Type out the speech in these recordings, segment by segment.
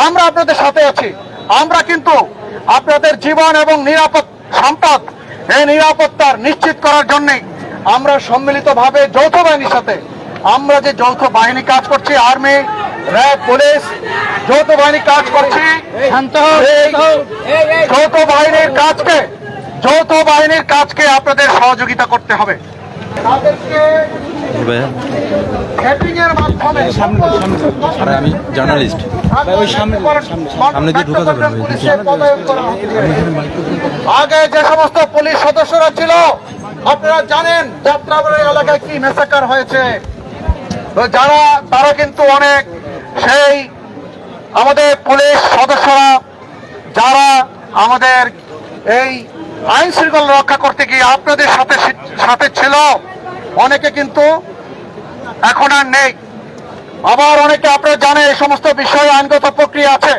আমরা আপনাদের সাথে আছি। আমরা কিন্তু আপনাদের জীবন এবং নিরাপদ সম্পদ এই নিরাপত্তার নিশ্চিত করার জন্য আমরা সম্মিলিতভাবে যৌথ বাহিনীর সাথে আমরা যে যৌথ বাহিনী কাজ করছি, আর্মি, র্যাব, পুলিশ যৌথ বাহিনী কাজ করছি, যৌথ বাহিনীর কাজকে আপনাদের সহযোগিতা করতে হবে। আমি জার্নালিস্ট, আগে যে সমস্ত পুলিশ সদস্যরা ছিল আপনারা জানেন যাত্রাবাড়ি এলাকায় কি মেসাকার হয়েছে। তো তারা কিন্তু অনেক সেই আমাদের পুলিশ সদস্যরা যারা আমাদের এই আইন শৃঙ্খলা রক্ষা করতে গিয়ে আপনাদের সাথে ছিল, অনেকে কিন্তু এখন আর নেই। আবার অনেকে আপনারা জানেন এই সমস্ত বিষয়ে আইনগত প্রক্রিয়া আছে,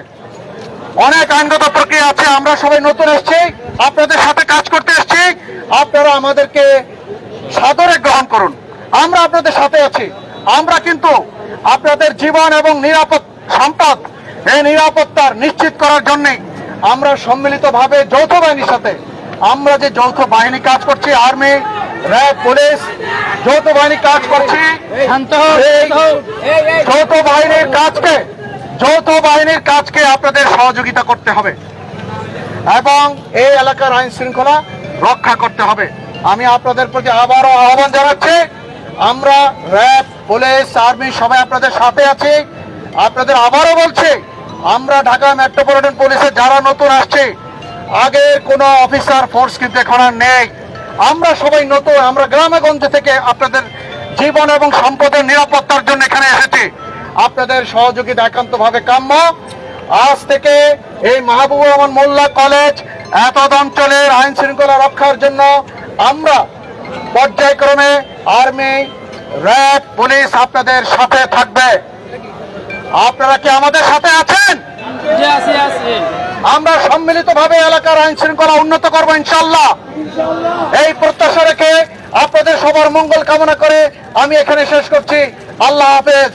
অনেক আইনগত প্রক্রিয়া আছে। আমরা সবাই নতুন এসেছি, আপনাদের সাথে কাজ করতে এসেছি, আপনারা আমাদেরকে সাদরে গ্রহণ করুন। আমরা আপনাদের সাথে আছি। আমরা কিন্তু আপনাদের জীবন এবং নিরাপদ সম্পদ এই নিরাপত্তার নিশ্চিত করার জন্য আমরা সম্মিলিতভাবে যৌথ বাহিনীর সাথে আমরা যে যৌথ বাহিনী কাজ করছি, আর্মি, র্যাব, পুলিশ যৌথ বাহিনী কাজ করছি, যৌথ বাহিনীর কাজকে আপনাদের সহযোগিতা করতে হবে এবং এই এলাকার আইন শৃঙ্খলা রক্ষা করতে হবে। আমি আপনাদের প্রতি আবারও আহ্বান জানাচ্ছি, আমরা র্যাব, পুলিশ, আর্মি সবাই আপনাদের সাথে আছি। আপনাদের আবারও বলছি, আমরা ঢাকা মেট্রোপলিটন পুলিশের যারা নতুন আসছে, আগের কোনো অফিসার ফোর্স কিন্তু এখন আর নেই। আমরা সবাই নতুন, আমরা গ্রামে গঞ্জে থেকে আপনাদের জীবন এবং সম্পদের নিরাপত্তার জন্য এখানে এসেছি। আপনাদের সহযোগিতা একান্তভাবে কাম্য। আজ থেকে এই মাহবুবুর রহমান মোল্লা কলেজ এতদ অঞ্চলের আইন শৃঙ্খলা রক্ষার জন্য আমরা পর্যায়ক্রমে আর্মি, র্যাব, পুলিশ আপনাদের সাথে থাকবে। আপনারা কি আমাদের সাথে আছেন? আমরা সম্মিলিতভাবে এলাকার আইন শৃঙ্খলা উন্নত করবো ইনশাল্লাহ। এই প্রত্যাশা রেখে আপনাদের সবার মঙ্গল কামনা করে আমি এখানে শেষ করছি। আল্লাহ হাফেজ।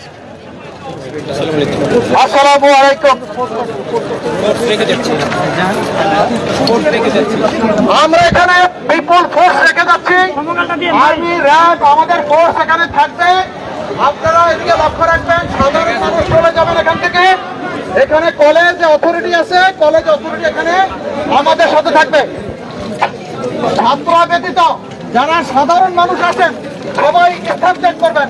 আসসালামু আলাইকুম। আমরা এখানে বিপুল ফোর্স রেখে যাচ্ছি, আর্মি, র্যাব আমাদের ফোর্স এখানে থাকবে। আপনারা এদিকে লক্ষ্য রাখবেন, সাধারণ মানুষ চলে যাবেন এখান থেকে। এখানে কলেজ অথরিটি আছে, কলেজ অথরিটি এখানে আমাদের সাথে থাকবে। ছাত্র ব্যতীত যারা সাধারণ মানুষ আছেন সবাই স্থান ত্যাগ করবেন।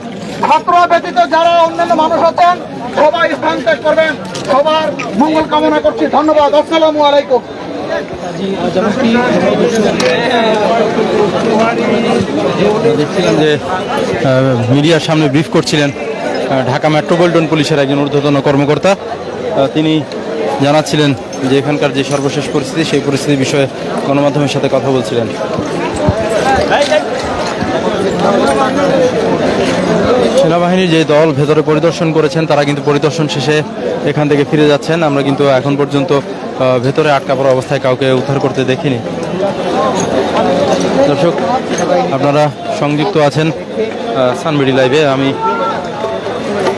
ছাত্র ব্যতীত যারা অন্যান্য মানুষ আছেন সবাই স্থান ত্যাগ করবেন। সবার মঙ্গল কামনা করছি। ধন্যবাদ। আসসালামু আলাইকুম। দেখছিলাম যে মিডিয়ার সামনে ব্রিফ করছিলেন ঢাকা মেট্রোপলিটন পুলিশের একজন ঊর্ধ্বতন কর্মকর্তা। তিনি জানাচ্ছিলেন যে এখানকার যে সর্বশেষ পরিস্থিতি, সেই পরিস্থিতির বিষয়ে গণমাধ্যমের সাথে কথা বলছিলেন। সেনাবাহিনীর যে দল ভেতরে পরিদর্শন করেছেন তারা কিন্তু পরিদর্শন শেষে এখান থেকে ফিরে যাচ্ছেন। আমরা কিন্তু এখন পর্যন্ত ভেতরে আটকা পড়া অবস্থায় কাউকে উদ্ধার করতে দেখিনি। দর্শক, আপনারা সংযুক্ত আছেন সানবিডি লাইভে। আমি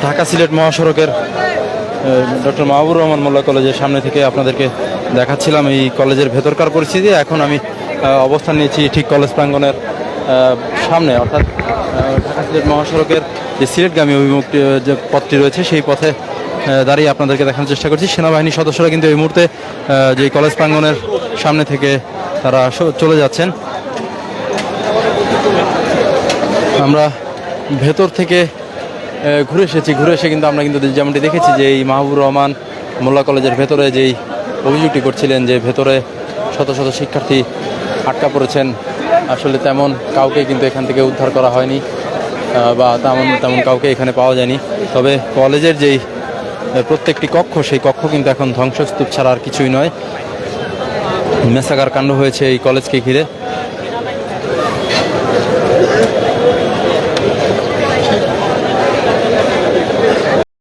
ঢাকা সিলেট মহাসড়কের ডক্টর মাহবুবুর রহমান মোল্লা কলেজের সামনে থেকে আপনাদেরকে দেখাচ্ছিলাম এই কলেজের ভেতরকার পরিস্থিতি। এখন আমি অবস্থান নিয়েছি ঠিক কলেজ প্রাঙ্গণের সামনে, অর্থাৎ ঢাকা সিলেট মহাসড়কের যে সিলেটগামী অভিমুখী যে পথটি রয়েছে সেই পথে দাঁড়িয়ে আপনাদেরকে দেখানোর চেষ্টা করছি। সেনাবাহিনীর সদস্যরা কিন্তু এই মুহূর্তে যে কলেজ প্রাঙ্গণের সামনে থেকে তারা চলে যাচ্ছেন। আমরা ভেতর থেকে ঘুরে এসে কিন্তু আমরা কিন্তু যেমনটি দেখেছি যে এই মাহবুবুর রহমান মোল্লা কলেজের ভেতরে যেই অভিযোগটি করছিলেন যে ভেতরে শত শত শিক্ষার্থী আটকা পড়েছেন, আসলে তেমন কাউকে কিন্তু এখান থেকে উদ্ধার করা হয়নি বা তেমন কাউকে এখানে পাওয়া যায়নি। তবে কলেজের যেই প্রত্যেকটি কক্ষ, সেই কক্ষ কিন্তু এখন ধ্বংসস্তূপ ছাড়া আর কিছুই নয়। মেসাকার কাণ্ড হয়েছে এই কলেজকে ঘিরে।